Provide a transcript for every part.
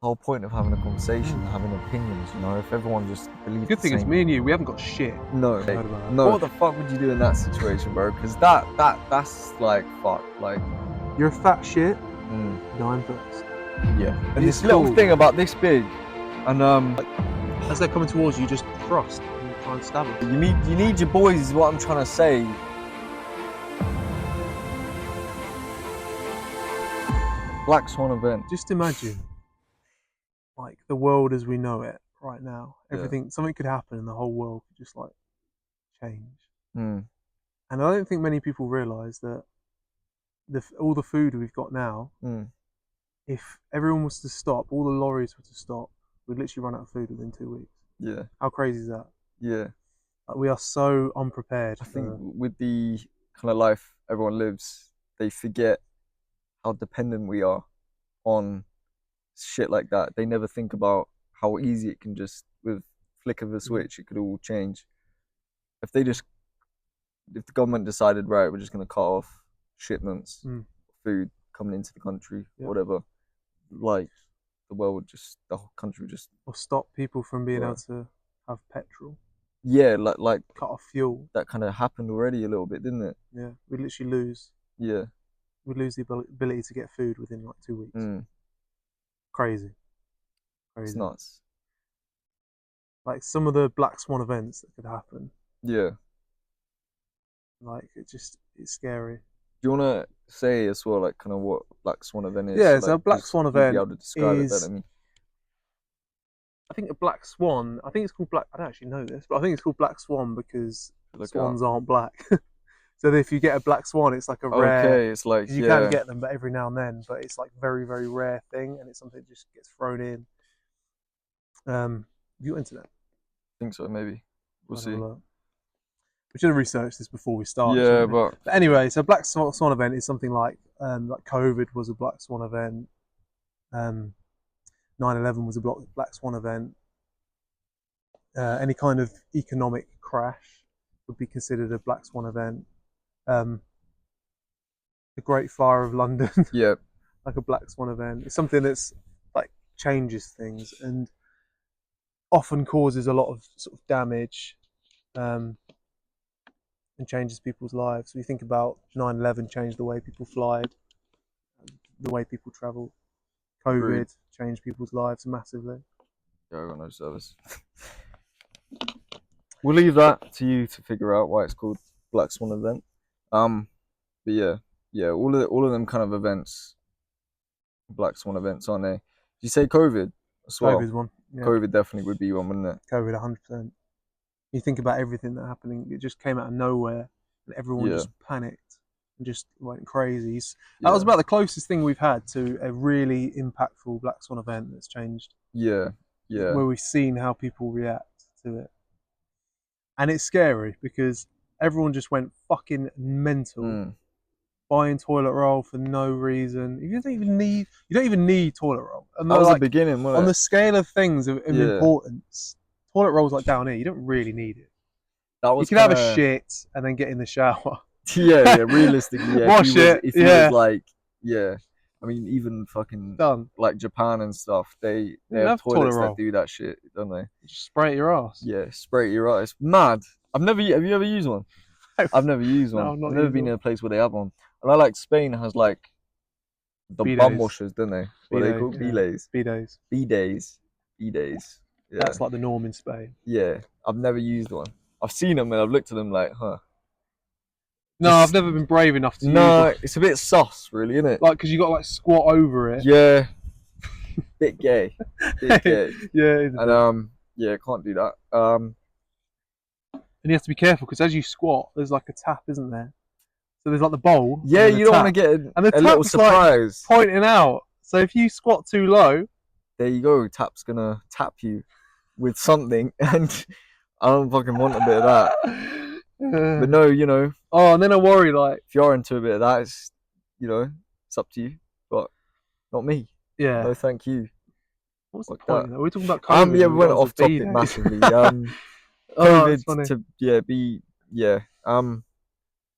whole point of having a conversation, having opinions, you know, if everyone just believes Good thing it's me and you, we haven't got shit. No, no. What the fuck would you do in that situation, bro? Because that's like, fuck, like... You're a fat shit, no, I'm first. Yeah. And this little thing about this big, and as they're coming towards you, just thrust and try and stab them. You need your boys, is what I'm trying to say. Black Swan event. Just imagine, like, the world as we know it right now. Something could happen and the whole world could just, like, change. And I don't think many people realise that all the food we've got now, if everyone was to stop, all the lorries were to stop, we'd literally run out of food within 2 weeks. Yeah. How crazy is that? Yeah. Like, we are so unprepared. I think with the kind of life everyone lives, they forget how dependent we are on shit like that. They never think about how easy it can just, with flick of a switch, it could all change. If the government decided, right, we're just going to cut off shipments of food coming into the country, whatever, like, the whole country would just... Or stop people from being able to have petrol. Yeah, like cut off fuel. That kind of happened already a little bit, didn't it? Yeah, we'd literally lose. Yeah. We'd lose the ability to get food within like 2 weeks. Crazy. It's nuts. Like some of the Black Swan events that could happen. Yeah. Like it's scary. Do you want to say as well, like, kind of what Black Swan event is? Yeah, like, so a Black Swan event be able to describe it better, I mean. I think a Black Swan, I think it's called Black, I don't actually know this, but I think it's called Black Swan because swans aren't black. So if you get a black swan, it's like a rare... Okay, it's like, you can get them, but every now and then, but it's like very, very rare thing, and it's something that just gets thrown in. Have you got internet? I think so, maybe. We'll see. We should have researched this before we started. Yeah, but anyway, so Black Swan event is something like COVID was a Black Swan event. 9/11 was a Black Swan event. Any kind of economic crash would be considered a Black Swan event. The Great Fire of London, like a Black Swan event. It's something that's like changes things and often causes a lot of sort of damage and changes people's lives. So you think about 9/11 changed the way people flied, the way people travel. COVID changed people's lives massively. Yeah, I got no service. We'll leave that to you to figure out why it's called Black Swan event. But yeah, all of them kind of events, Black Swan events, aren't they? Did you say COVID as well? COVID's one. Yeah. COVID definitely would be one, wouldn't it? COVID, 100%. You think about everything that happening, it just came out of nowhere, and everyone just panicked and just went crazy. That was about the closest thing we've had to a really impactful Black Swan event that's changed. Yeah. Where we've seen how people react to it. And it's scary because everyone just went fucking mental, buying toilet roll for no reason. You don't even need toilet roll. And that was the beginning, wasn't it? On the scale of things of importance, toilet roll's like down here. You don't really need it. You can have a shit and then get in the shower. Yeah, realistically, wash it. If he was like, I mean, even fucking like Japan and stuff, they have toilets that do that shit, don't they? Just spray it your ass. Yeah, spray it your ass. Mad. Have you ever used one? I've never used one. No, I've never been in a place where they have one. And I like Spain has like the bum washers, don't they? What are they called? Bidets. Bidets. Yeah. That's like the norm in Spain. Yeah, I've never used one. I've seen them and I've looked at them like, huh. No, I've never been brave enough to use one. It's a bit sus, really, isn't it? Like, because you got to like squat over it. Yeah. Bit gay. Yeah. And can't do that. And you have to be careful because as you squat, there's like a tap, isn't there? So there's like the bowl. Yeah, you don't want to get a little surprise. Like pointing out. So if you squat too low, there you go. Tap's gonna tap you with something, and I don't fucking want a bit of that. But no, Oh, and then I worry, like, if you're into a bit of that, it's up to you. But not me. Yeah. No, thank you. What's the point? We're talking about COVID. We went off topic massively. COVID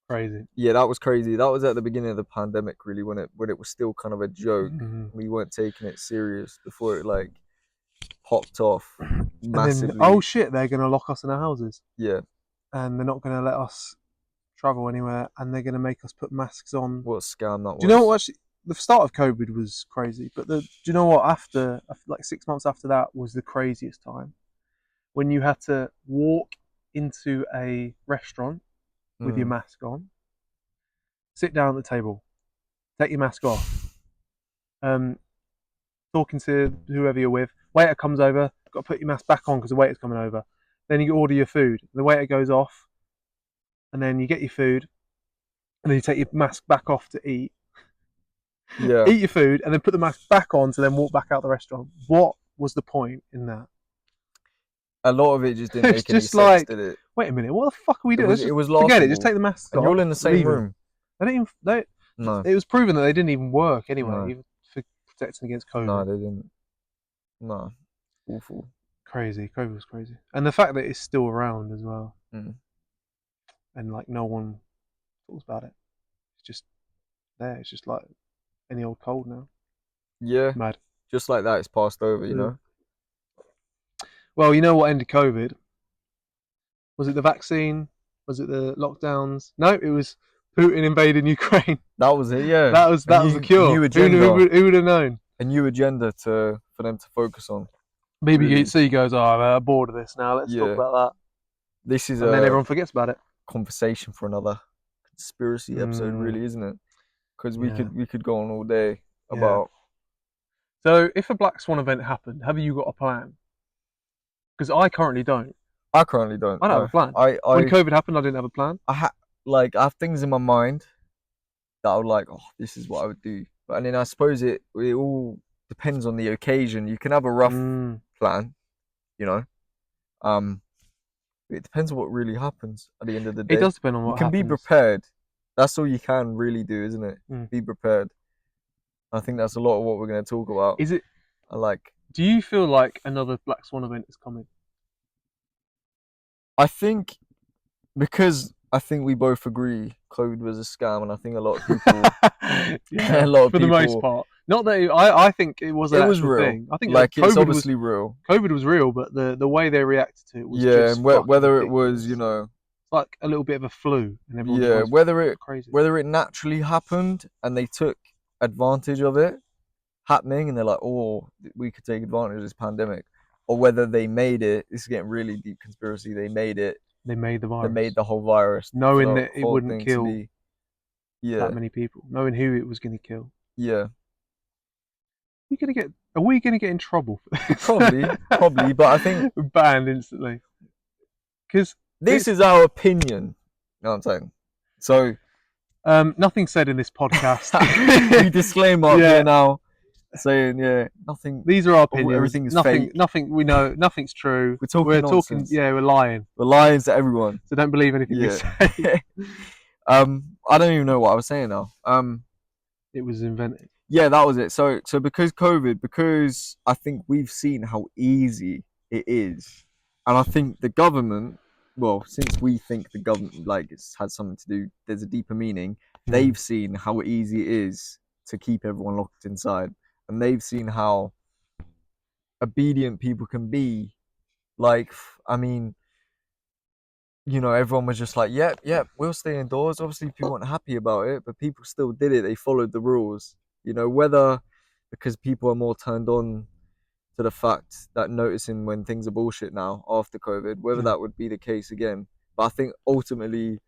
Crazy. Yeah, that was crazy. That was at the beginning of the pandemic, really, when it was still kind of a joke. Mm-hmm. We weren't taking it serious before it like popped off And then, oh massively. shit, they're going to lock us in our houses. Yeah. And they're not going to let us travel anywhere. And they're going to make us put masks on. What a scam that Do you know was. what? Actually, the start of COVID was crazy. But do you know what? After, like 6 months after that, was the craziest time. When you had to walk into a restaurant with your mask on, sit down at the table, take your mask off, talking to whoever you're with. Waiter comes over, got to put your mask back on because the waiter's coming over. Then you order your food. The waiter goes off, and then you get your food, and then you take your mask back off to eat. Yeah. Eat your food, and then put the mask back on to then walk back out the restaurant. What was the point in that? A lot of it just didn't make any just sense, like, did it? wait a minute, what the fuck are we doing? It was Forget it. laughable. Just take the masks and off. you're all in the same room. They didn't even, No. It was proven that they didn't even work anyway, No. even for protecting against COVID. No, they didn't. No. Awful. Crazy. COVID was crazy. And the fact that it's still around as well. Mm. And like no one talks about it. It's just there. It's just like any old cold now. Yeah. Mad. Just like that, it's passed over, you know? Well, you know what ended COVID? Was it the vaccine? Was it the lockdowns? No, it was Putin invading Ukraine. That was it, yeah. That was the cure. New agenda. Who would have known? A new agenda for them to focus on. BBC really. Goes, oh, I'm bored of this now. Let's talk about that. This is and then everyone forgets about it. Conversation for another conspiracy episode, really, isn't it? Because we could go on all day about. So, if a Black Swan event happened, have you got a plan? Because I currently don't. I currently don't. I don't have a plan. When COVID happened, I didn't have a plan. I have things in my mind that I would like. Oh, this is what I would do. And then I suppose it all depends on the occasion. You can have a rough plan, you know. It depends on what really happens at the end of the day. It does depend on what happens. You can be prepared. That's all you can really do, isn't it? Be prepared. I think that's a lot of what we're going to talk about. Is it? Do you feel like another Black Swan event is coming? I think because we both agree COVID was a scam, and I think a lot of people, for the most part. Not that I think it was an actual real thing. I think it's obviously real. COVID was real, but the way they reacted to it was and whether it was like a little bit of a flu, and everyone whether it naturally happened and they took advantage of it happening, and they're like, oh, we could take advantage of this pandemic, or whether they made it. This is getting really deep conspiracy. They made it. They made the virus. They made the whole virus, knowing that it wouldn't kill that many people, knowing who it was going to kill. Yeah. Are we gonna get in trouble for this? Probably, but I think banned instantly. Because this is our opinion. You know what I'm saying? So, nothing said in this podcast. We disclaim up here now, saying nothing. These are our opinions. Everything is fake. Nothing we know. Nothing's true. We're talking. We're lying. We're lying to everyone. So don't believe anything we say. I don't even know what I was saying now. It was invented. Yeah, that was it. So because COVID, because I think we've seen how easy it is, and I think the government, well, since we think the government it's had something to do, there's a deeper meaning. They've seen how easy it is to keep everyone locked inside, and they've seen how obedient people can be. Everyone was just like, yep, we'll stay indoors. Obviously, people weren't happy about it, but people still did it. They followed the rules. Whether because people are more turned on to the fact that noticing when things are bullshit now after COVID, whether that would be the case again. But I think ultimately,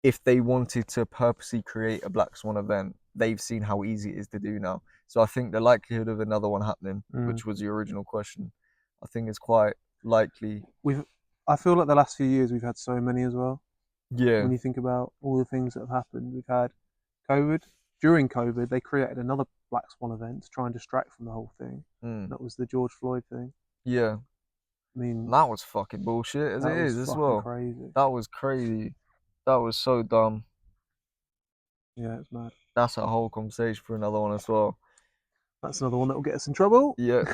if they wanted to purposely create a Black Swan event, they've seen how easy it is to do now. So I think the likelihood of another one happening, which was the original question, I think is quite likely. I feel like the last few years we've had so many as well. Yeah. When you think about all the things that have happened, we've had COVID. During COVID, they created another Black Swan event to try and distract from the whole thing. That was the George Floyd thing. Yeah. I mean, that was fucking bullshit as it is as well. Crazy. That was crazy. That was so dumb. Yeah, it's mad. That's a whole conversation for another one as well. That's another one that will get us in trouble. Yeah,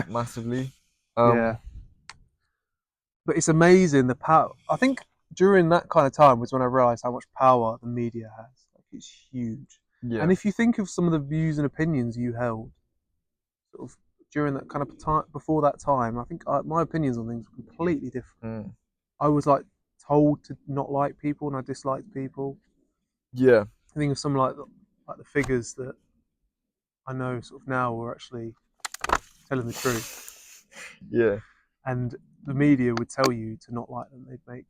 massively. Yeah. But it's amazing the power. I think during that kind of time was when I realised how much power the media has. Like, it's huge. Yeah. And if you think of some of the views and opinions you held, sort of during that kind of time, before that time, I think my opinions on things were completely different. I was like told to not like people, and I disliked people. Yeah. I think of some like the figures that I know sort of now were actually telling the truth. Yeah. And the media would tell you to not like them. They'd make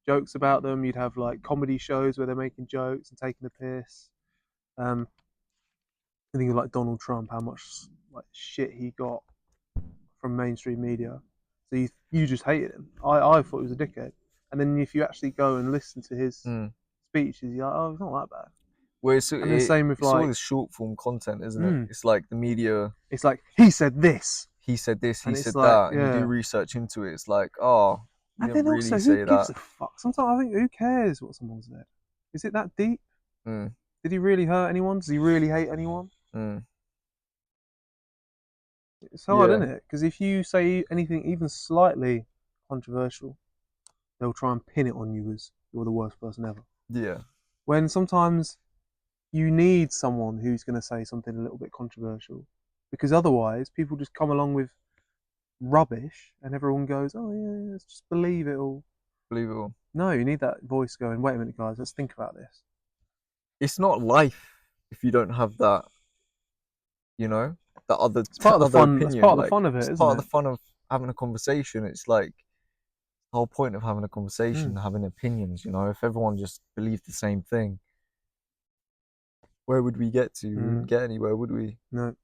jokes about them. You'd have like comedy shows where they're making jokes and taking the piss. I think of like Donald Trump, how much like shit he got from mainstream media. So you just hated him. I thought he was a dickhead. And then if you actually go and listen to his speeches, you're like, oh, it's not that bad. Well, And the same with it's all like, this short form content, isn't it? It's like the media. it's like, he said this. He said this, he And said it's like, that, and you do yeah. research into it. It's like, oh, you And didn't then really also, who say gives that. a fuck? Sometimes I think, who cares what someone said? Is it that deep? Did he really hurt anyone? Does he really hate anyone? It's hard, Yeah. isn't it? Because if you say anything even slightly controversial, they'll try and pin it on you as you're the worst person ever. Yeah. When sometimes you need someone who's going to say something a little bit controversial, because otherwise people just come along with rubbish and everyone goes, oh yeah, let's just believe it all. Believe it all. No, you need that voice going, wait a minute guys, let's think about this. It's not life if you don't have that, you know, that It's part of the other fun. opinion. That's part of the Like, fun of it, it's isn't part of it? the fun of having a conversation. It's like the whole point of having a conversation, having opinions, you know. If everyone just believed the same thing, where would we get to? We wouldn't get anywhere, would we? No.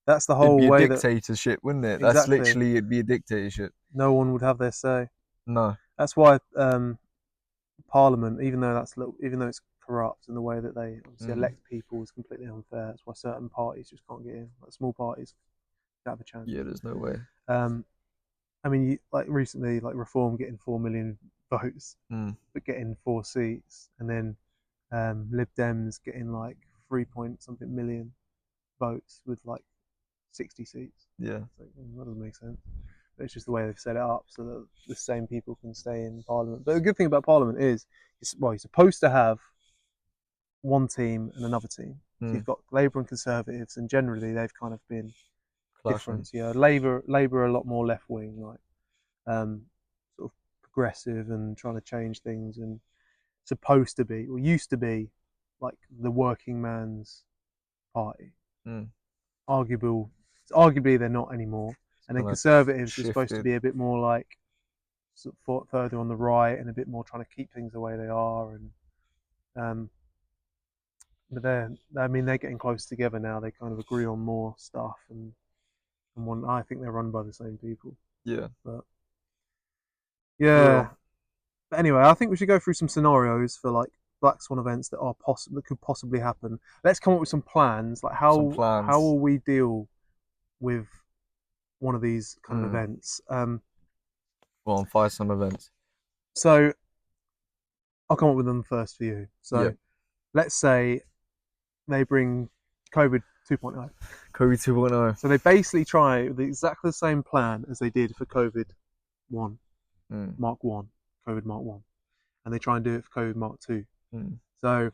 That's the It'd whole be a way that dictatorship, wouldn't it? That's exactly. literally, it'd be a dictatorship. No one would have their say. No. That's why Parliament, even though it's corrupt and the way that they obviously elect people is completely unfair. That's why certain parties just can't get in. Like small parties don't have a chance. Yeah, there's no way. I mean, like recently, like Reform getting 4 million votes, but getting 4 seats, and then Lib Dems getting like 3 point something million votes with like 60 seats. Yeah. Like, that doesn't make sense. But it's just the way they've set it up so that the same people can stay in Parliament. But the good thing about Parliament is, you're supposed to have one team and another team. So you've got Labour and Conservatives, and generally they've kind of been different. Yeah, Labour are a lot more left wing, like sort of progressive and trying to change things, and supposed to be, or used to be, like the working man's party. Arguably they're not anymore. And then Conservatives are supposed to be a bit more like sort of further on the right and a bit more trying to keep things the way they are. And but they're getting close together now. They kind of agree on more stuff, and I think they're run by the same people. Yeah. But yeah. But anyway, I think we should go through some scenarios for like black swan events that are possible, that could possibly happen. Let's come up with some plans. Like how will we deal with one of these kind of events? Well, on fire some events. So I'll come up with them first for you. So let's say they bring COVID 2.0. COVID 2.0. So they basically try exactly the same plan as they did for COVID 1, Mark 1, COVID Mark 1. And they try and do it for COVID Mark 2. So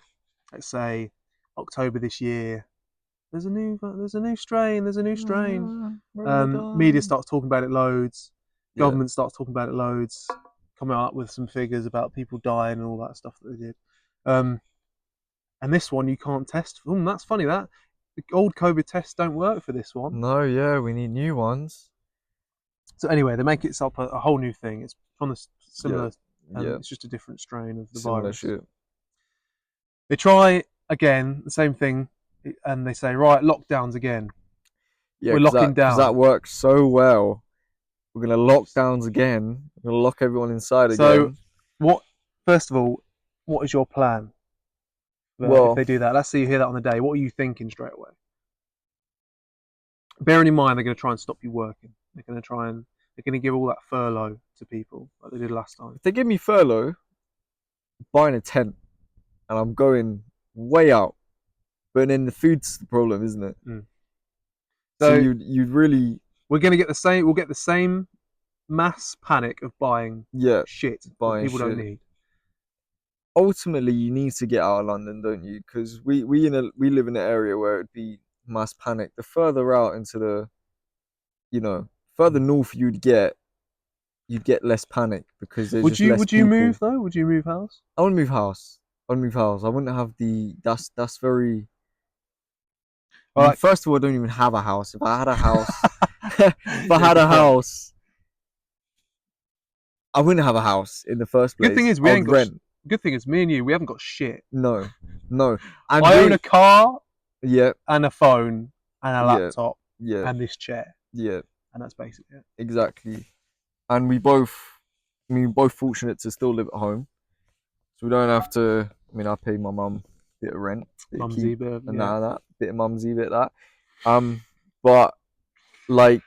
let's say October this year, there's a new strain. Media starts talking about it loads. Government starts talking about it loads, coming up with some figures about people dying and all that stuff that they did. And this one you can't test. That's funny. That the old COVID tests don't work for this one. No, yeah, we need new ones. So anyway, they make it up a whole new thing. It's from the similar. It's just a different strain of the virus. Shit. They try again the same thing, and they say, right, lockdowns again. Yeah, we're locking down. Because that works so well. We're gonna lock downs again. We're gonna lock everyone inside again. So, first of all, what is your plan? If they do that, let's say you hear that on the day. What are you thinking straight away? Bearing in mind, they're going to try and stop you working. They're going to give all that furlough to people like they did last time. If they give me furlough, I'm buying a tent, and I'm going way out. But then the food's the problem, isn't it? So you'd really. We're going to get the same. We'll get the same mass panic of buying shit that people don't need. ultimately you need to get out of London, don't you? Because we live in an area where it'd be mass panic. The further out into the, you know, further north you'd get less panic because there's just less Would you people. move though? Would you move house? I want to move house. I want to move house. I wouldn't have the. That's very. I mean, Like, first of all, I don't even have a house. If I had a house, if I had a house, I wouldn't have a house in the first good thing place. is I we would ain't got. rent. Good thing is me and you, we haven't got shit. No, no, and I own a car yeah, and a phone and a yeah, laptop yeah, and this chair, yeah, and that's basically it. exactly. And we both, I mean, we're both fortunate to still live at home, so we don't have to. I mean, I pay my mum a bit of rent, bit of Mumsy, keep, bit of, and yeah. that, bit of mumsy, bit of that. But like,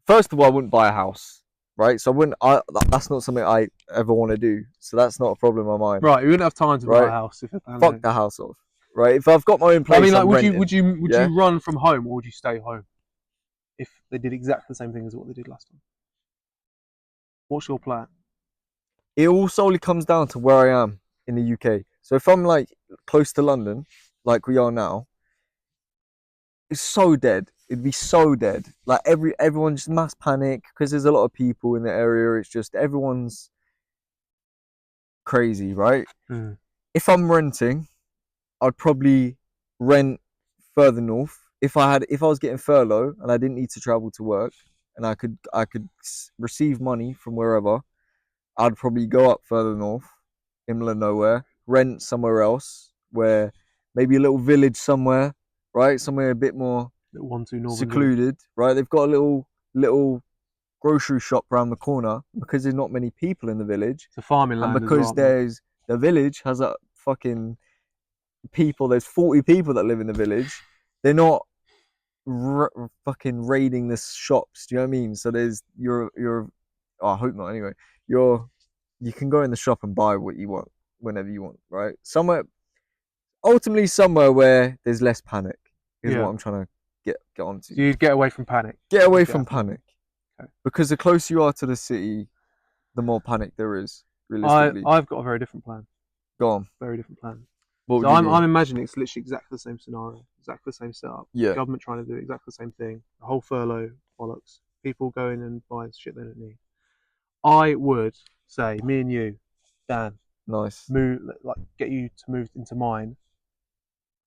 first of all, I wouldn't buy a house, right? So I wouldn't. That's not something I ever want to do. So that's not a problem of mine, Right, we wouldn't have time to buy a right? house if it Fuck the house off, right? If I've got my own I mean, place, like, I'm renting. would Yeah. you run from home or would you stay home if they did exactly the same thing as what they did last time? What's your plan? It all solely comes down to where I am in the UK. So if I'm like close to London, like we are now, it's so dead. It'd be so dead. Like everyone just mass panic because there's a lot of people in the area. It's just everyone's crazy, right? Mm. If I'm renting, I'd probably rent further north. If I was getting furlough and I didn't need to travel to work and I could receive money from wherever, I'd probably go up further north, in the middle of nowhere, rent somewhere else where maybe a little village somewhere, right? Somewhere a bit more Little 1-2 Northern Village. secluded, right? They've got a little grocery shop around the corner because there's not many people in the village, It's a farming and land as well. because there's the village has a fucking people. There's 40 people that live in the village. They're not fucking raiding the shops. Do you know what I mean? So there's oh, I hope not. Anyway, you can go in the shop and buy what you want whenever you want, right? Ultimately somewhere where there's less panic is what I'm trying to get onto. So you'd get away from panic. Get away from panic. Okay. Because the closer you are to the city, the more panic there is, realistically. I've got a very different plan. Go on. Very different plan. What So would you do? I'm imagining it's literally exactly the same scenario, exactly the same setup. Yeah. Government trying to do exactly the same thing. The whole furlough bollocks. People going and buying shit they don't need. I would say, me and you, Dan, Nice. get you to move into mine.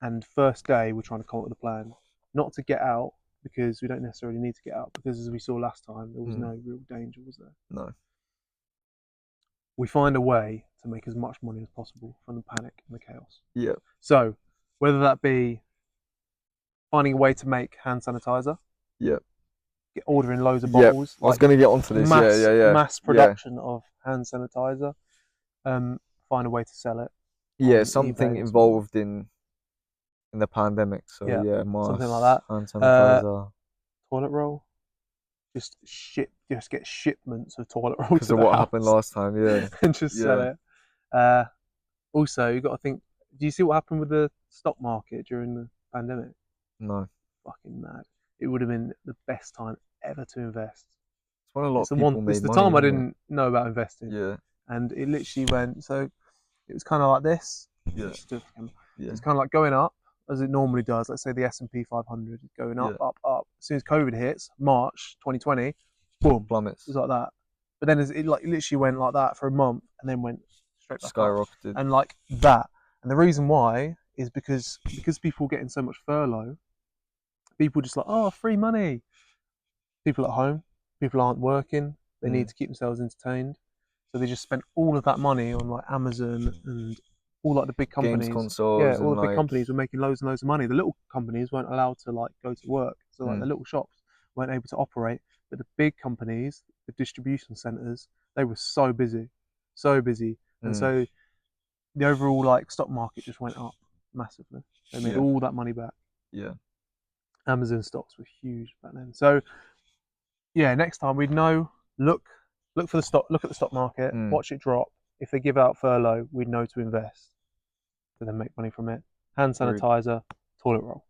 And first day, we're trying to come up with a plan, not to get out because we don't necessarily need to get out because as we saw last time, there was no real danger, was there? No. We find a way to make as much money as possible from the panic and the chaos. Yeah. So whether that be finding a way to make hand sanitizer, yeah, ordering loads of bottles. I was going to get onto this. Mass production of hand sanitizer. Find a way to sell it. Yeah, something involved in the pandemic. So yeah, masks, something like that. hand sanitizer, toilet roll. Just get shipments of toilet roll because of what happened last time. Yeah, and just sell it. Also, you got to think. Do you see what happened with the stock market during the pandemic? No. Fucking mad. It would have been the best time ever to invest. It's when a lot of people made money. It's the time I didn't know about investing. Yeah. And it literally went. So it was kind of like this. Yeah. It's kind of like going up as it normally does. Let's say the S&P 500 is going up, up, up. As soon as COVID hits, March 2020, boom, plummets. It was like that. But then it literally went like that for a month, and then went straight back skyrocketed. Up. And like that. And the reason why is because people getting so much furlough, people just like, oh, free money. People at home, people aren't working. They need to keep themselves entertained. So they just spent all of that money on like Amazon and all like the big companies. Games consoles. Yeah, all the big companies were making loads and loads of money. The little companies weren't allowed to like go to work. So like the little shops weren't able to operate. But the big companies, the distribution centres, they were so busy. And so the overall like stock market just went up massively. They made all that money back. Yeah. Amazon stocks were huge back then. So yeah, next time we'd know, look for the stock, look at the stock market, watch it drop. If they give out furlough, we'd know to invest to then make money from it. Hand sanitizer, toilet roll.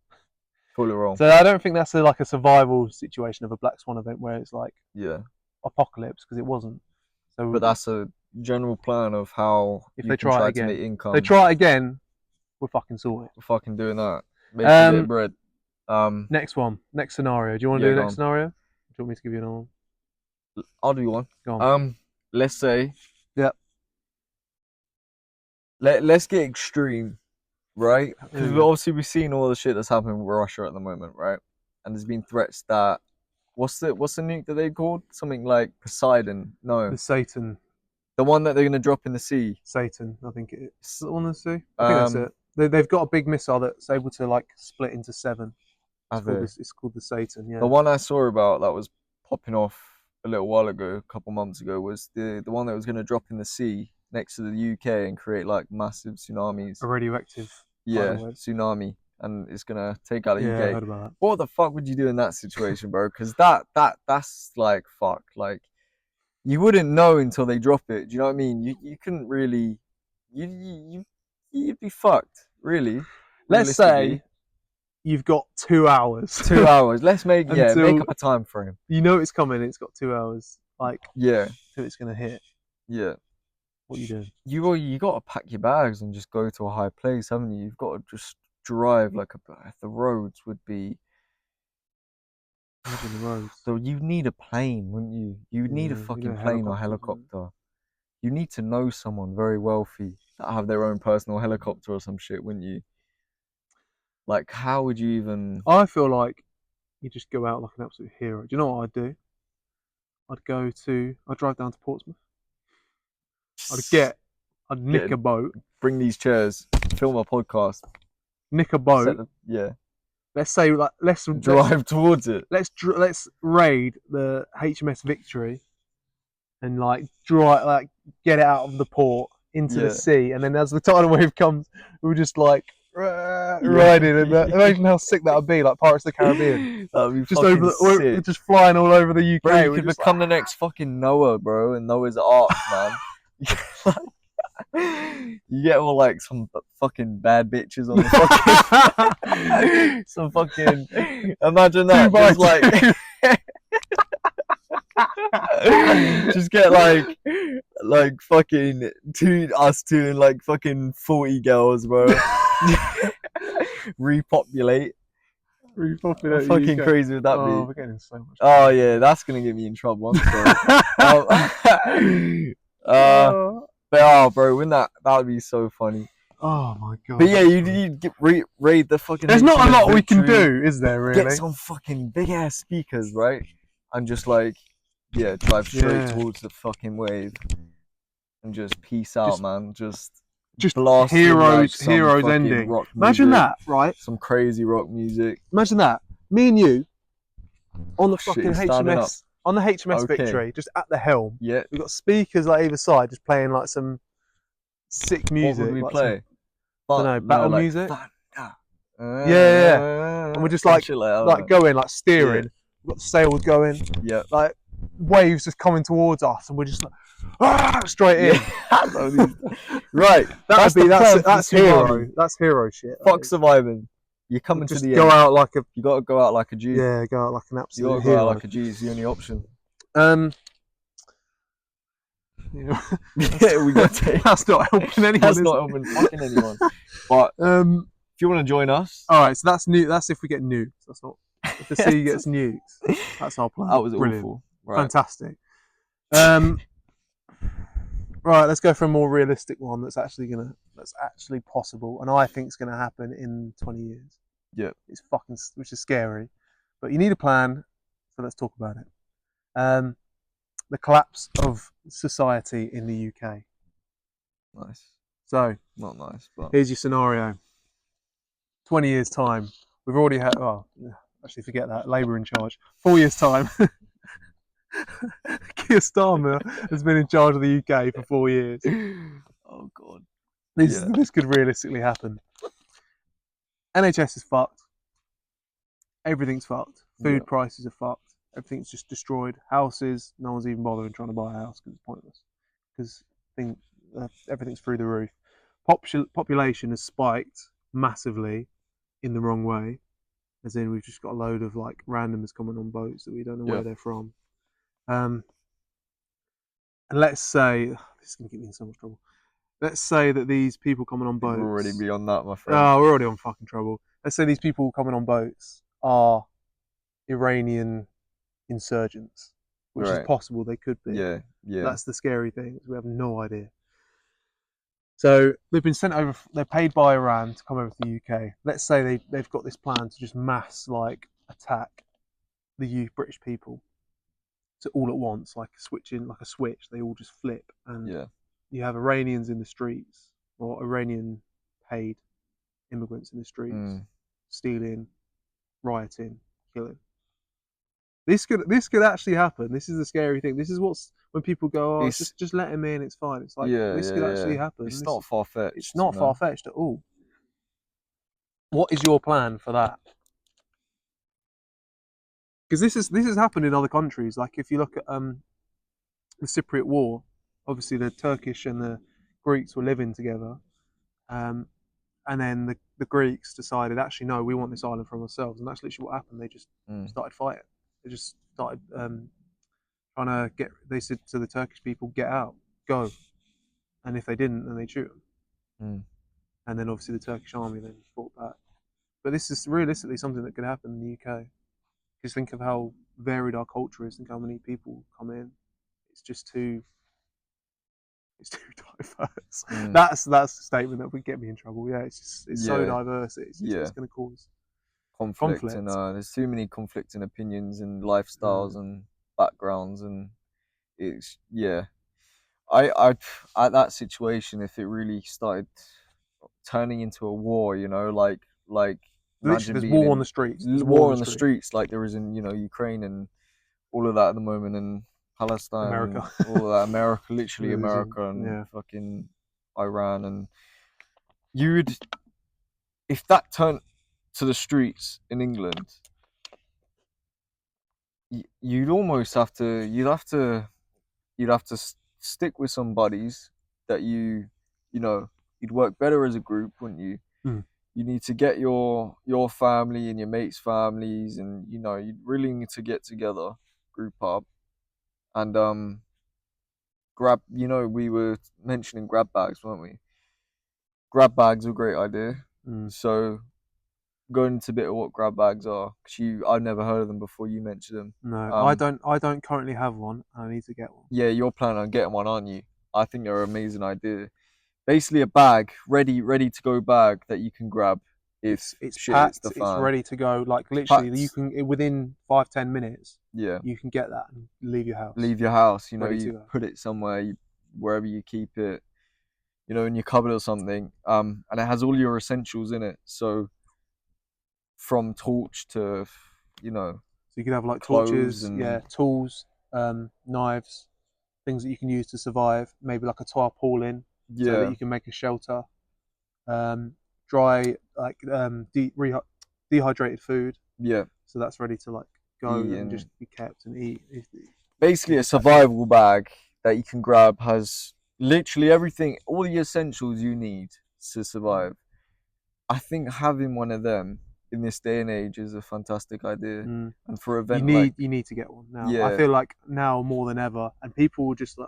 Toilet roll. So I don't think that's like a survival situation of a Black Swan event where it's like apocalypse, because it wasn't. So, but that's a general plan of how If you they can try it try to again. make income. They try it again, we're fucking sorted. We're fucking doing that. Make a bit of bread. Next one. Next scenario. Do you want to do the next scenario? Do you want me to give you another one? I'll do one. Go on. Let's say. Yep. Let's get extreme, right? Because obviously we've seen all the shit that's happening with Russia at the moment, right? And there's been threats that what's the nuke that they called? Something like Poseidon. No. The Satan. The one that they're gonna drop in the sea. Satan, I think it is. The one in the sea? I think that's it. They've got a big missile that's able to like split into 7. It's called the Satan, yeah. The one I saw about that was popping off a little while ago, a couple months ago, was the one that was gonna drop in the sea next to the UK and create like massive tsunamis. A radioactive. Tsunami, and it's gonna take out the UK. I heard about that. What the fuck would you do in that situation, bro? Because that's like fuck. Like you wouldn't know until they drop it. Do you know what I mean? You couldn't really. You'd be fucked. Really. Let's say you've got 2 hours. 2 hours. Let's make up a time frame. You know it's coming. It's got 2 hours. Like till it's gonna hit. Yeah. What are you doing? You got to pack your bags and just go to a high place, haven't you? You've got to just drive like the roads would be. Imagine the roads. So you need a plane, wouldn't you? You need a fucking plane or helicopter. You need to know someone very wealthy that have their own personal helicopter or some shit, wouldn't you? Like, how would you even? I feel like you just go out like an absolute hero. Do you know what I'd do? I'd drive down to Portsmouth. I'd nick a boat. Bring these chairs. Film a podcast. Nick a boat. Let's say let's drive towards it. Let's raid the HMS Victory, and get it out of the port into the sea, and then as the tidal wave comes, we'll just like ride it. And imagine how sick that would be, like Pirates of the Caribbean. That'd be fucking sick. Just flying all over the UK. Bro, you could become the next fucking Noah, bro, and Noah's Ark, man. You get all like some fucking bad bitches on the fucking some fucking imagine that just get like fucking us two and like fucking 40 girls, bro. Repopulate. How fucking crazy would that be? We're getting so much. Oh yeah, that's gonna get me in trouble. But bro, wouldn't that would be so funny. Oh my god. But yeah, you raid the fucking. There's not a lot we can do, is there? Really? Get some fucking big ass speakers, right? And just like, drive straight towards the fucking wave, and just peace out, man. Just blast heroes ending. Rock music, imagine that, right? Some crazy rock music. Imagine that. Me and you on the fucking HMS. On the HMS Victory, just at the helm. Yeah. We've got speakers like either side, just playing like some sick music. What would we play? I don't know, battle music. And we're just like going, like steering. We've got the sails going. Yeah. Like waves just coming towards us, and we're just like straight in. Right. That's hero. That's hero shit. Fuck surviving. You're coming to the end. You got to go out like a G. Yeah, go out like an absolute hero. You got to go out like a G. It's the only option. We got to. That's not helping anyone. That's not helping fucking anyone. But if you want to join us, all right. So that's new. That's if we get nukes. That's not. If the sea gets nukes, that's our plan. That was brilliant. Awful. Right. Fantastic. Right. Let's go for a more realistic one. That's actually possible, and I think it's gonna happen in 20 years. Yeah. Which is scary, but you need a plan. So let's talk about it. The collapse of society in the UK. Nice. So, not nice, but here's your scenario. 20 years time, we've already had. Oh, actually, forget that. Labour in charge. 4 years time. Keir Starmer has been in charge of the UK for 4 years. Oh god. This could realistically happen. NHS is fucked. Everything's fucked. Food prices are fucked. Everything's just destroyed. Houses, no one's even bothering trying to buy a house because it's pointless. Because everything's through the roof. Population has spiked massively in the wrong way. As in, we've just got a load of like randomers coming on boats that we don't know where they're from. And let's say this is going to get me in so much trouble. Let's say that these people coming on boats. We're already beyond that, my friend. Oh, we're already on fucking trouble. Let's say these people coming on boats are Iranian insurgents, which is possible they could be. Yeah. That's the scary thing. We have no idea. So they've been sent over. They're paid by Iran to come over to the UK. Let's say they've got this plan to just mass attack the British people, so all at once, like switching like a switch. They all just flip, and you have Iranians in the streets or Iranian paid immigrants in the streets, stealing, rioting, killing. This could actually happen. This is the scary thing. This is what's when people go, oh, just let him in. It's fine. It's like this could actually happen. It's not far fetched. It's not far fetched at all. What is your plan for that? Because this has happened in other countries. Like if you look at the Cypriot War, obviously the Turkish and the Greeks were living together, and then the Greeks decided, actually no, we want this island for ourselves, and that's literally what happened. They just started fighting. They just started trying to get. They said to the Turkish people, "Get out, go," and if they didn't, then they shoot them. And then obviously the Turkish army then fought back. But this is realistically something that could happen in the UK. Just think of how varied our culture is. Think how many people come in. It's just too. It's too diverse. That's the statement that would get me in trouble. Yeah, it's so diverse. It's going to cause conflict. And there's too many conflicting opinions and lifestyles and backgrounds, and it's I at that situation, if it really started turning into a war, like imagine there's war on the streets. There's war on the streets like there is in Ukraine and all of that at the moment, and Palestine, America, all of that, America, literally America and fucking Iran, and if that turned to the streets in England, you'd almost have to stick with some buddies that you'd work better as a group, wouldn't you? You need to get your family and your mates' families, and you really need to get together, group up, and grab. We were mentioning grab bags, weren't we? Grab bags are a great idea. So going into a bit of what grab bags are, because I've never heard of them before you mentioned them. No, I don't currently have one. I need to get one. Yeah, you're planning on getting one, aren't you? I think they're an amazing idea. Basically a bag, ready to go bag that you can grab if it's shit packed, hits the fan. it's ready to go. Like literally, you can within 5-10 minutes. Yeah, you can get that and leave your house. Leave your house. You put it somewhere, wherever you keep it. In your cupboard or something. And it has all your essentials in it. So from torch to, So you can have like torches, tools, knives, things that you can use to survive. Maybe like a tarpaulin, so that you can make a shelter. Dry, like dehydrated food. Yeah. So that's ready to go and just be kept and eat. Basically, a survival bag that you can grab has literally everything, all the essentials you need to survive. I think having one of them in this day and age is a fantastic idea. And for an event you need to get one now. I feel like now more than ever, and people will just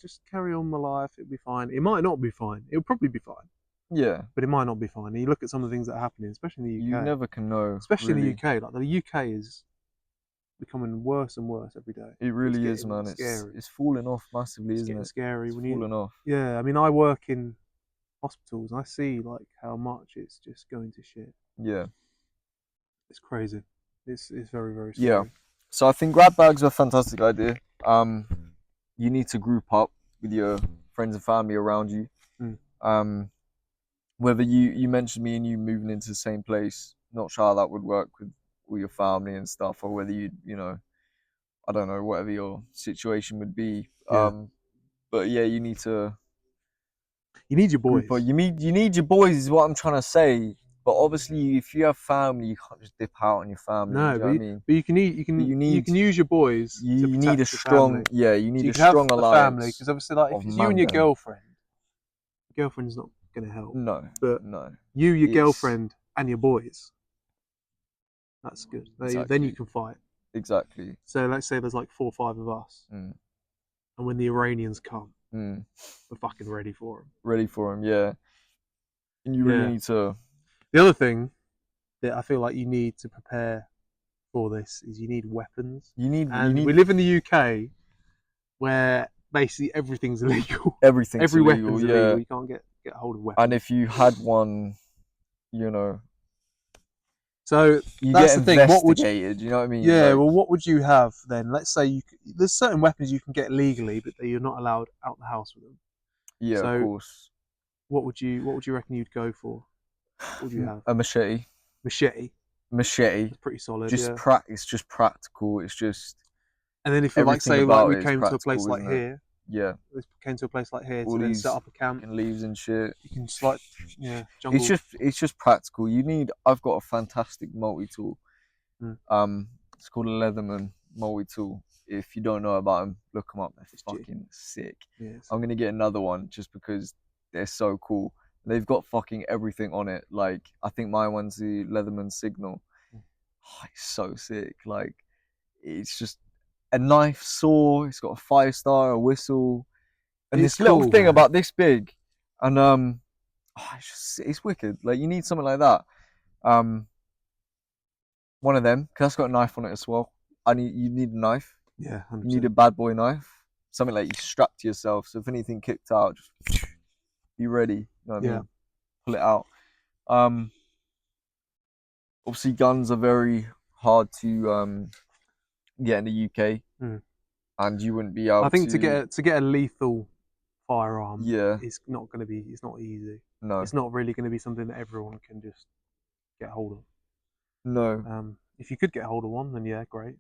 just carry on my life, it'll be fine. It might not be fine. It'll probably be fine. Yeah. But it might not be fine. And you look at some of the things that are happening, especially in the UK. You never can know. Especially in the UK. Like the UK is becoming worse and worse every day. It really is, man. It's falling off massively, isn't it? It's scary. It's falling off. Yeah, I mean, I work in hospitals and I see how much it's just going to shit. Yeah. It's crazy. It's very, very scary. Yeah. So I think grab bags are a fantastic idea. You need to group up with your friends and family around you. Whether you mentioned me and you moving into the same place, not sure how that would work with all your family and stuff, or whether I don't know, whatever your situation would be. But yeah, you need your boys. You need your boys is what I'm trying to say. But obviously, if you have family, you can't just dip out on your family. No, you know what I mean? But you can use your boys. You need a strong, you need a strong alliance. Family, because obviously, if it's you and your girlfriend is not going to help. No, but no. Your girlfriend, and your boys. That's good. Exactly. Then you can fight. Exactly. So let's say there's 4 or 5 of us, and and when the Iranians come, we're fucking ready for them. Ready for them, yeah. And you really need to. The other thing that I feel like you need to prepare for this is you need weapons. We live in the UK where basically everything's illegal. Every weapon's illegal. You can't get hold of weapons. And if you had one, you know. So that's the thing. What would you know what I mean? Yeah. Well, what would you have then? Let's say there's certain weapons you can get legally, but you're not allowed out the house with them. Yeah, so, of course. What would you reckon you'd go for? What would you have? A machete. Machete. That's pretty solid. It's just practical. It's just. And then if we came to a place like here. Yeah. We came to a place like here to then set up a camp and leaves and shit. You can jungle. It's just practical. I've got a fantastic multi-tool. It's called a Leatherman multi-tool. If you don't know about them, look them up. They're fucking sick. Yes. I'm gonna get another one just because they're so cool. They've got fucking everything on it. Like, I think my one's the Leatherman Signal. Oh, it's so sick. Like, it's just a knife, saw. It's got a 5-star, a whistle, and this little thing about this big. And it's wicked. Like, you need something like that. One of them, because that's got a knife on it as well. You need a knife. Yeah, 100%. You need a bad boy knife. Something like you strap to yourself. So if anything kicked out, just be ready. You know what I mean? Pull it out. Obviously, guns are very hard to get in the UK, and you wouldn't be able. I think to get a lethal firearm, it's not easy. No, it's not really going to be something that everyone can just get hold of. No. If you could get hold of one, then great.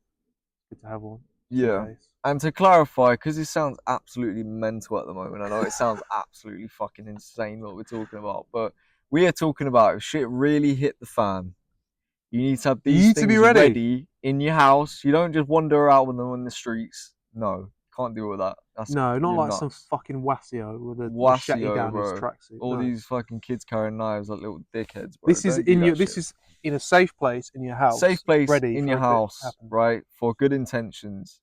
Good to have one. Yeah. And to clarify, because it sounds absolutely mental at the moment, I know it sounds absolutely fucking insane what we're talking about, but we are talking about if shit really hit the fan, you need to have these things ready in your house. You don't just wander out with them on the streets. No, can't deal with that. Not like nuts. Some fucking Wasio with a machete down his tracksuit. All these fucking kids carrying knives like little dickheads, bro. This is in a safe place in your house. Safe place in your house, right? For good intentions.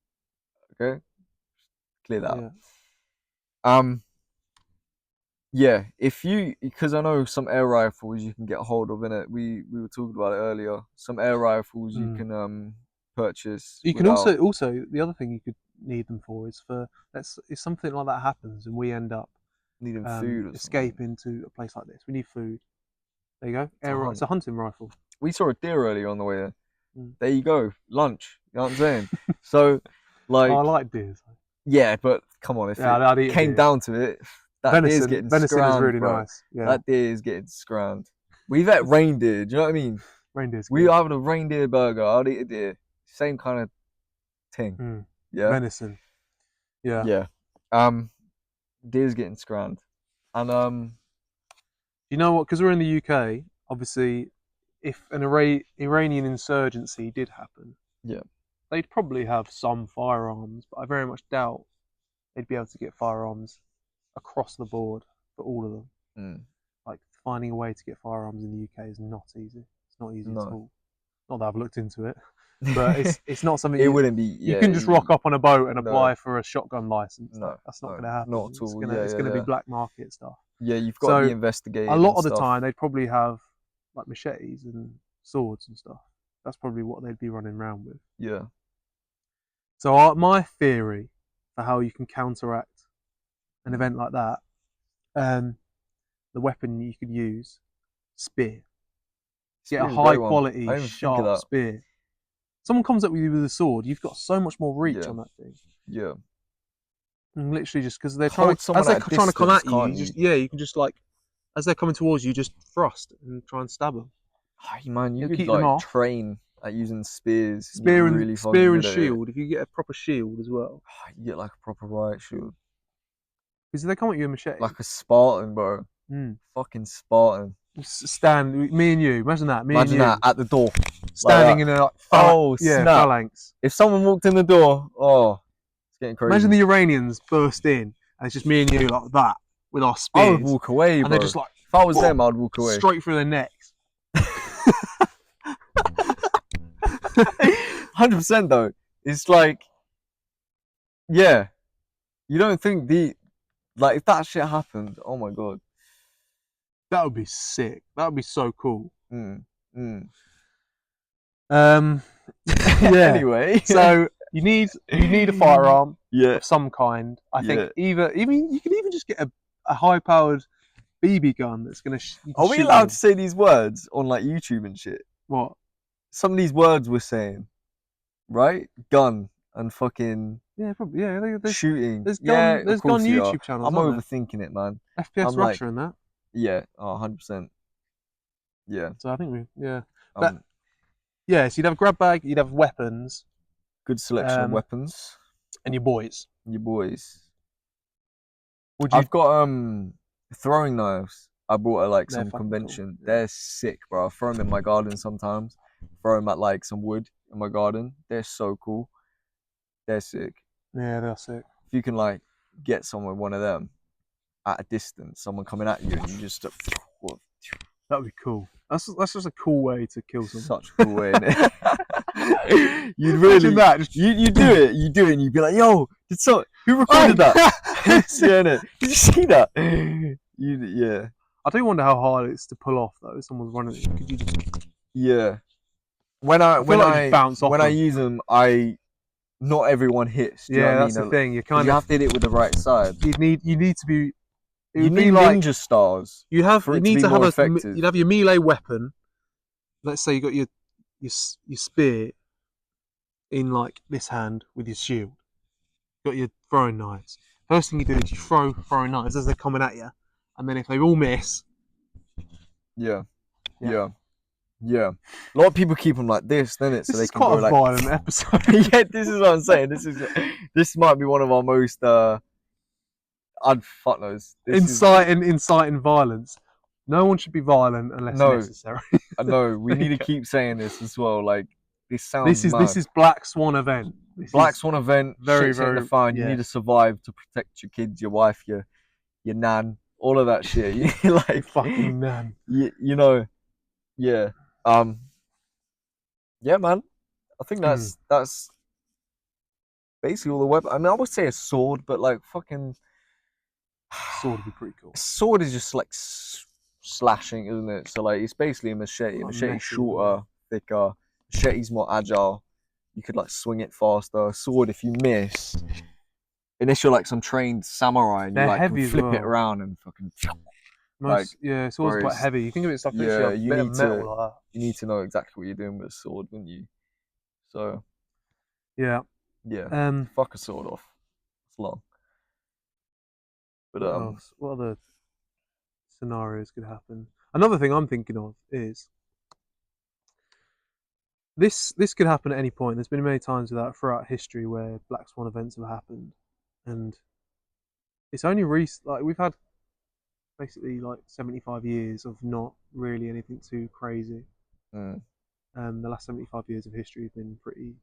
Okay? Clear that. Yeah. Because I know some air rifles you can get a hold of in it. We were talking about it earlier. Some air rifles you can purchase. You can also the other thing you could need them for is if something like that happens and we end up needing food, escaping to a place like this. We need food. There you go. It's a hunting rifle. We saw a deer earlier on the way there. There you go. Lunch. You know what I'm saying? So, like, I like deers. Yeah, but come on, if it came down to it, that deer's getting venison scrounged, is really bro. nice. Yeah. That deer is getting scrounged. We've had reindeer. Do you know what I mean? Reindeer's we are having a reindeer burger. I'd eat a deer. Same kind of thing. Yeah. Venison. Yeah. Yeah. Deer's getting scrounged, and you know what? Because we're in the UK, obviously, if an Iranian insurgency did happen, they'd probably have some firearms, but I very much doubt they'd be able to get firearms across the board for all of them. Like, finding a way to get firearms in the UK is not easy. It's not easy at all. Not that I've looked into it, but it's not something. It wouldn't be. You can just rock up on a boat and apply for a shotgun license. No, that's not going to happen. Not at all. It's going to be black market stuff. Yeah, you've got to be investigating. A lot of the time, they'd probably have like machetes and swords and stuff. That's probably what they'd be running around with. Yeah. So my theory for how you can counteract an event like that, the weapon you could use, spear. Get a high quality, sharp spear. Someone comes up with you with a sword, you've got so much more reach on that thing. Yeah. And literally just because they're trying to come at you, you can just like, as they're coming towards you, just thrust and try and stab them. Oh, man, you could like train at using spears. Spear and shield. If you get a proper shield as well. You get like a proper riot shield. Because they come at you with a machete. Like a Spartan, bro. Fucking Spartan. Me and you. Imagine that. Imagine that at the door. Standing in a phalanx. If someone walked in the door, it's getting crazy. Imagine the Iranians burst in and it's just me and you like that with our spears. I would walk away, bro. And they're just like, if I was them, I'd walk away. Straight through their necks. 100% though. It's like, yeah. You don't think if that shit happened, oh my god. That would be sick. That would be so cool. Mm, mm. Yeah. Anyway. So you need a firearm of some kind. I think yeah. even you can even just get a high powered BB gun that's gonna Are we allowed to say these words on like YouTube and shit? What? Some of these words we're saying, right? Gun and fucking Yeah, probably. Yeah, shooting. there's Yeah, gun of course you are. YouTube channels, I'm aren't there? overthinking it, man. FPS I'm like, Russia and that. yeah, 100%. Yeah. So I think but Um, yeah, so you'd have a grab bag, you'd have weapons, good selection of weapons. and your boys. Your boys. Would you? I've got throwing knives. I bought at like They're some fucking convention. cool. Yeah. They're sick, bro. I throw them in my garden sometimes. Throw them at like some wood in my garden. They're so cool. They're sick. Yeah, they're sick. If you can like get someone one of them at a distance, someone coming at you, and you just That'd be cool. That's just a cool way to kill someone. such a cool way, innit? You'd really that. You do it, and you'd be like, "Yo, who recorded that?" Yeah, innit? Did you see that? Yeah. I do wonder how hard it's to pull off though. If someone's running it. Could you just... Yeah. When I bounce off when I use them, not everyone hits. Do you know what I mean? That's the thing. You have to hit it with the right side. You need to be. You need ninja stars. You need to have effective. You'd have your melee weapon. Let's say you got your spear in like this hand with your shield. You got your throwing knives. First thing you do is you throw throwing knives as they're coming at you, and then if they all miss, yeah. A lot of people keep them like this, don't it? So this they is can go quite a violent episode. Yeah, this is what I'm saying. This might be one of our most I'd fuck those. Inciting violence. No one should be violent unless necessary. I know. We need to keep saying this as well. Like this sounds. This is Black Swan event. Black Swan event. Very very fine. Yeah. You need to survive to protect your kids, your wife, your nan, all of that shit. You like fucking nan. You know. Yeah. Yeah, man. I think that's basically all the weapons. I mean, I would say a sword, but like fucking. Sword would be pretty cool. Sword is just like slashing, isn't it? So like it's basically a machete. Machete's shorter, thicker. Machete's more agile. You could like swing it faster. Sword, if you miss, unless you're like some trained samurai, and you like can flip it around and fucking. Sword's quite heavy. You think of it as like you need metal like that. You need to know exactly what you're doing with a sword, wouldn't you? So. Yeah. Fuck a sword off. It's long. But what other scenarios could happen? Another thing I'm thinking of is this could happen at any point. There's been many times throughout history where Black Swan events have happened, and it's only recent. Like we've had basically like 75 years of not really anything too crazy. The last 75 years of history have been pretty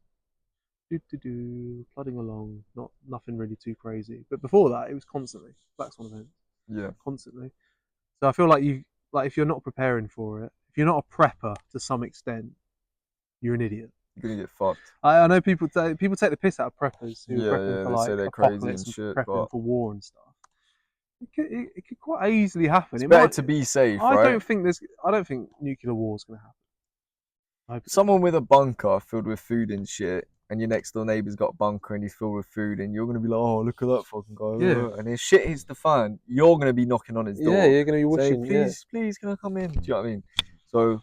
plodding along, nothing really too crazy. But before that, it was constantly Black Swan events. Yeah, constantly. So I feel like if you're not preparing for it, if you're not a prepper to some extent, you're an idiot. You're gonna get fucked. I know people take the piss out of preppers who are prepping for they like say they're apocalypse crazy and shit, prepping for war and stuff. It could quite easily happen. It's better to be safe, right? I don't think nuclear war is going to happen. Someone with a bunker filled with food and shit, and your next door neighbour's got a bunker and he's filled with food, and you're gonna be like, "Oh, look at that fucking guy!" Yeah. And his shit hits the fan. You're gonna be knocking on his door. Yeah, you're gonna be wishing. Please, can I come in? Do you know what I mean? So.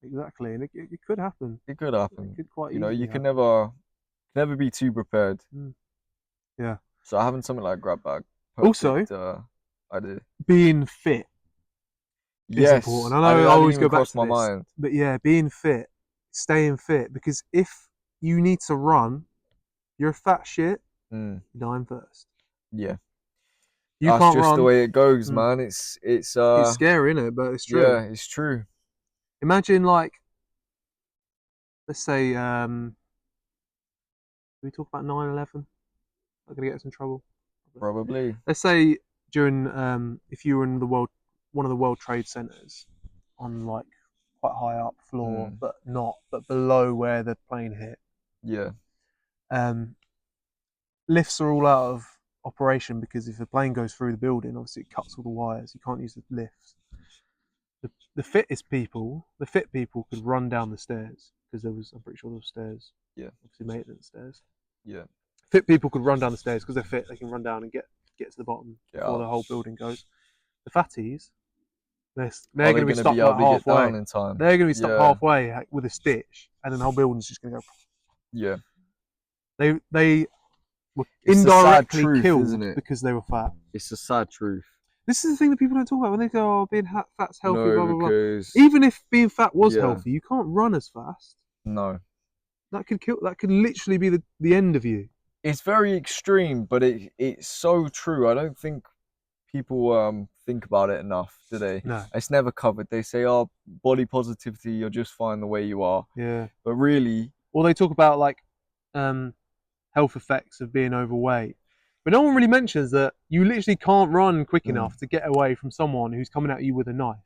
Exactly, and it could happen. It could happen. It could quite. You can never be too prepared. Yeah. So having something like a grab bag. Perfect, idea. Being fit. Yes. Important. I know I always go back to my this, mind. but yeah, being fit, staying fit, because if you need to run, you're a fat shit. You're dying first. Yeah. That's can't just run. The way it goes, man. It's scary, isn't it? But it's true. Yeah, it's true. Imagine like, let's say, we talk about 9/11? I'm gonna get us in trouble. Probably. Let's say during if you were in one of the World Trade Centers on like quite high up floor, but below where the plane hit. Yeah. Lifts are all out of operation because if a plane goes through the building, obviously it cuts all the wires. You can't use the lifts. The fit people could run down the stairs because I'm pretty sure there were stairs. Yeah. Obviously maintenance stairs. Yeah. Fit people could run down the stairs because they're fit. They can run down and get to the bottom before the whole building goes. The fatties, they're going to be stuck like halfway. In time? They're going to be stuck halfway with a stitch, and then the whole building's just going to go. Yeah. They were It's indirectly truth, killed because they were fat. It's a sad truth. This is the thing that people don't talk about when they go, "Oh, being fat's healthy." No, blah blah blah. because Even if being fat was healthy, you can't run as fast. No. That could literally be the end of you. It's very extreme, but it's so true. I don't think people think about it enough, do they? No. It's never covered. They say, "Oh, body positivity, you're just fine the way you are." Yeah. But really, or they talk about like health effects of being overweight, but no one really mentions that you literally can't run quick enough to get away from someone who's coming at you with a knife.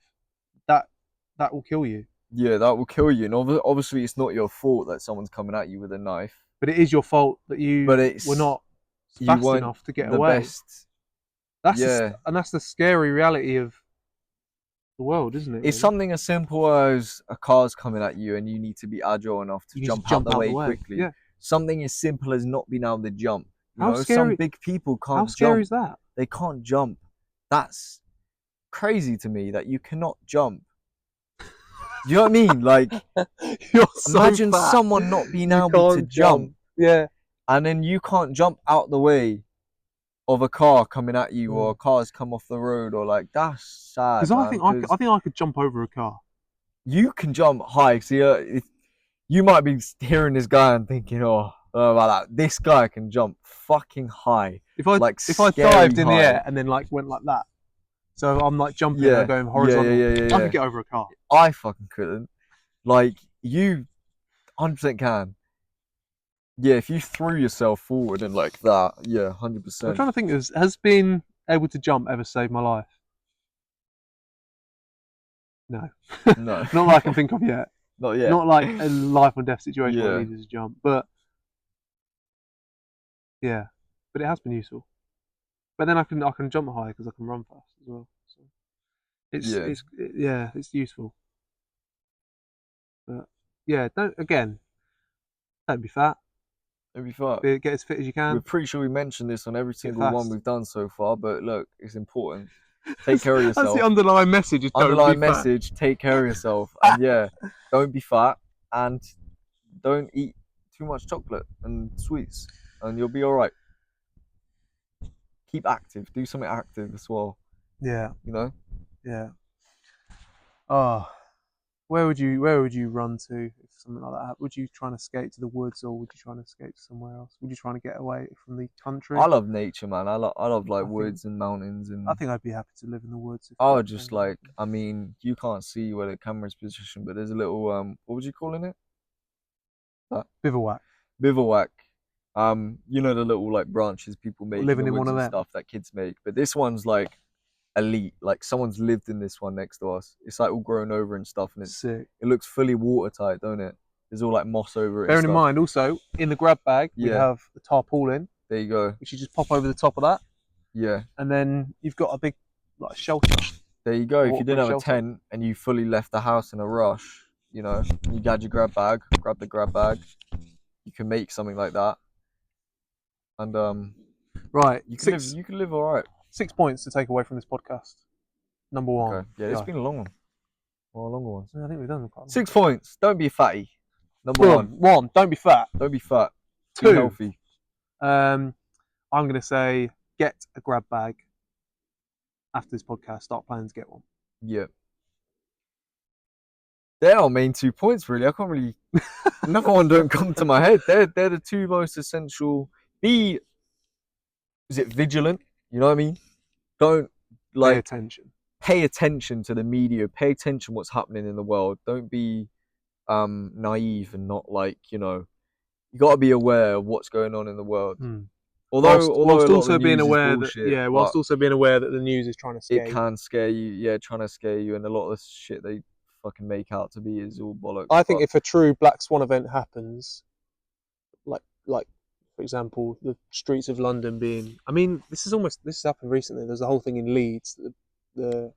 That will kill you. Yeah, that will kill you. And obviously, it's not your fault that someone's coming at you with a knife. But it is your fault that you were not fast enough to get away. Best. That's the scary reality of the world, isn't it? It's something as simple as a car's coming at you and you need to be agile enough to jump out the way quickly. Yeah. Something as simple as not being able to jump. Scary, some big people can't jump. How scary is that? They can't jump. That's crazy to me that you cannot jump. Do you know what I mean? Like, imagine someone not being able to jump. Yeah. And then you can't jump out the way of a car coming at you, or cars come off the road, or like, that's sad. Because I think I could jump over a car. You can jump high. See, you might be hearing this guy and thinking, "Oh, about that. This guy can jump fucking high." If I dived in the air and then like went like that, so I'm like jumping and going horizontal, I could get over a car. I fucking couldn't. Like, you 100% can. Yeah, if you threw yourself forward and like that, 100%. I'm trying to think, has being able to jump ever saved my life? No. No. Not that I can think of yet. Not yet. Not like a life or death situation where I needed to jump, but yeah. But it has been useful. But then I can jump high because I can run fast as well. So it's useful. But yeah, don't be fat. Don't be fat. Get as fit as you can. We're pretty sure we mentioned this on every single one we've done so far, but look, it's important. Take care of yourself. That's the underlying message. Take care of yourself. And don't be fat, and don't eat too much chocolate and sweets, and you'll be all right. Keep active. Do something active as well. Yeah. Yeah. Oh, where would you run to if something like that happened? Would you try and escape to the woods, or would you try and escape to somewhere else? Would you try and get away from the country? I love nature, man. I love woods and mountains, and I think I'd be happy to live in the woods. I would just I mean, you can't see where the camera's positioned, but there's a little what would you calling it? Bivouac. Bivouac. The little like branches people make living in one of them stuff that kids make, but this one's like elite. Like, someone's lived in this one next to us. It's like all grown over and stuff, and it's sick. It looks fully watertight, don't it? There's all like moss over it. Bearing in mind, also in the grab bag, we have the tarpaulin. There you go. Which you just pop over the top of that. Yeah. And then you've got a big like shelter. There you go. If you didn't have a tent and you fully left the house in a rush, you had your grab the grab bag, you can make something like that. And right, you can live all right. 6 points to take away from this podcast. Number one. Okay. Yeah, it's been a long one. Or a longer one. I think we've done quite 6 points. Don't be a fatty. Number one. One. Don't be fat. Don't be fat. Two. Be healthy. I'm gonna say get a grab bag. After this podcast, start planning to get one. Yeah. They're our main 2 points, really. I can't really. Another one don't come to my head. They're the two most essential. Is it vigilant? You know what I mean? Don't Pay attention to the media. Pay attention what's happening in the world. Don't be naive and not you got to be aware of what's going on in the world. Although also being aware that the news is trying to scare you. It can scare you, trying to scare you, and a lot of the shit they fucking make out to be is all bollocks. I think if a true Black Swan event happens, like for example, the streets of London being. I mean, this has happened recently. There's a whole thing in Leeds that the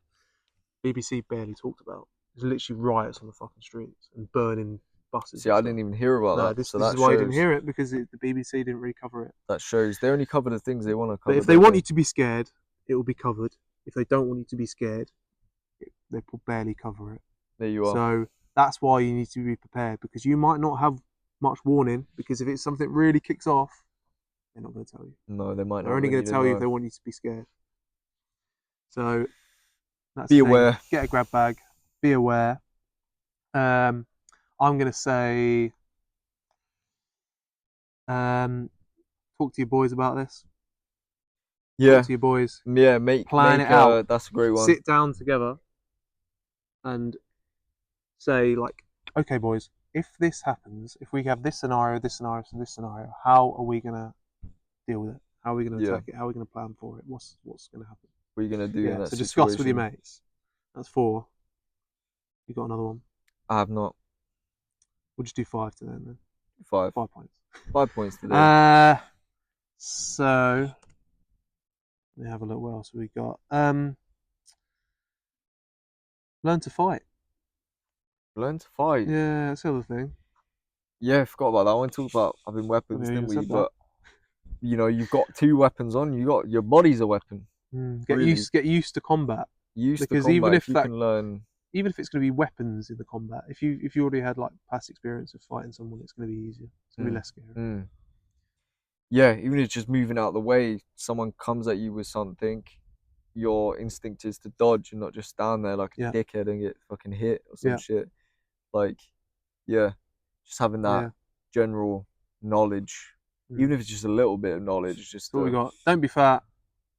BBC barely talked about. There's literally riots on the fucking streets and burning buses. See, I didn't even hear about that. This So is that why you shows. didn't hear it, because the BBC didn't really cover it. That shows they only cover the things they want to cover. But if they want you to be scared, it will be covered. If they don't want you to be scared, they will barely cover it. There you are. So that's why you need to be prepared, because you might not have much warning, because if it's something really kicks off, they're not going to tell you. No, they might not. They're only going to tell you if they want you to be scared. So that's be aware. Get a grab bag. Be aware. I'm going to say, talk to your boys about this. Yeah. Talk to your boys. Yeah, plan it out. That's a great one. Sit down together and say, like, okay, boys, if this happens, if we have this scenario, how are we going to deal with it? How are we going to attack it? How are we going to plan for it? What's going to happen? What are you going to do in that so situation? Discuss with your mates. That's 4. You got another one? I have not. We'll just do 5 to then. 5 points. 5 points today. So let me have a look. What else we got? Learn to fight. Learn to fight. Yeah, that's the other thing. Yeah, I forgot about that one. Talk about having weapons, didn't we? But you know, you've got 2 weapons on. You got your body's a weapon. Get used to combat. Because even if you can learn, even if it's going to be weapons in the combat, if you already had like past experience of fighting someone, it's going to be easier. It's going to be less scary. Yeah, even if it's just moving out of the way, someone comes at you with something, your instinct is to dodge and not just stand there like a dickhead and get fucking hit or some shit. Like, yeah, just having that general knowledge, even if it's just a little bit of knowledge. Just what we got. Don't be fat.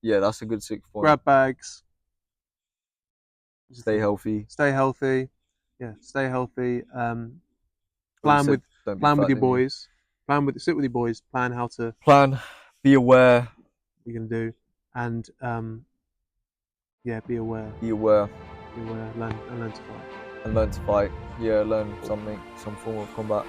Yeah, that's a good 6th point. Grab bags. Stay healthy. Stay healthy. Yeah, stay healthy. Plan with your boys. Sit with your boys. Plan how to Be aware. What you're gonna do, and be aware. Be aware. Learn to fight. And learn to fight. Yeah, learn something, some form of combat.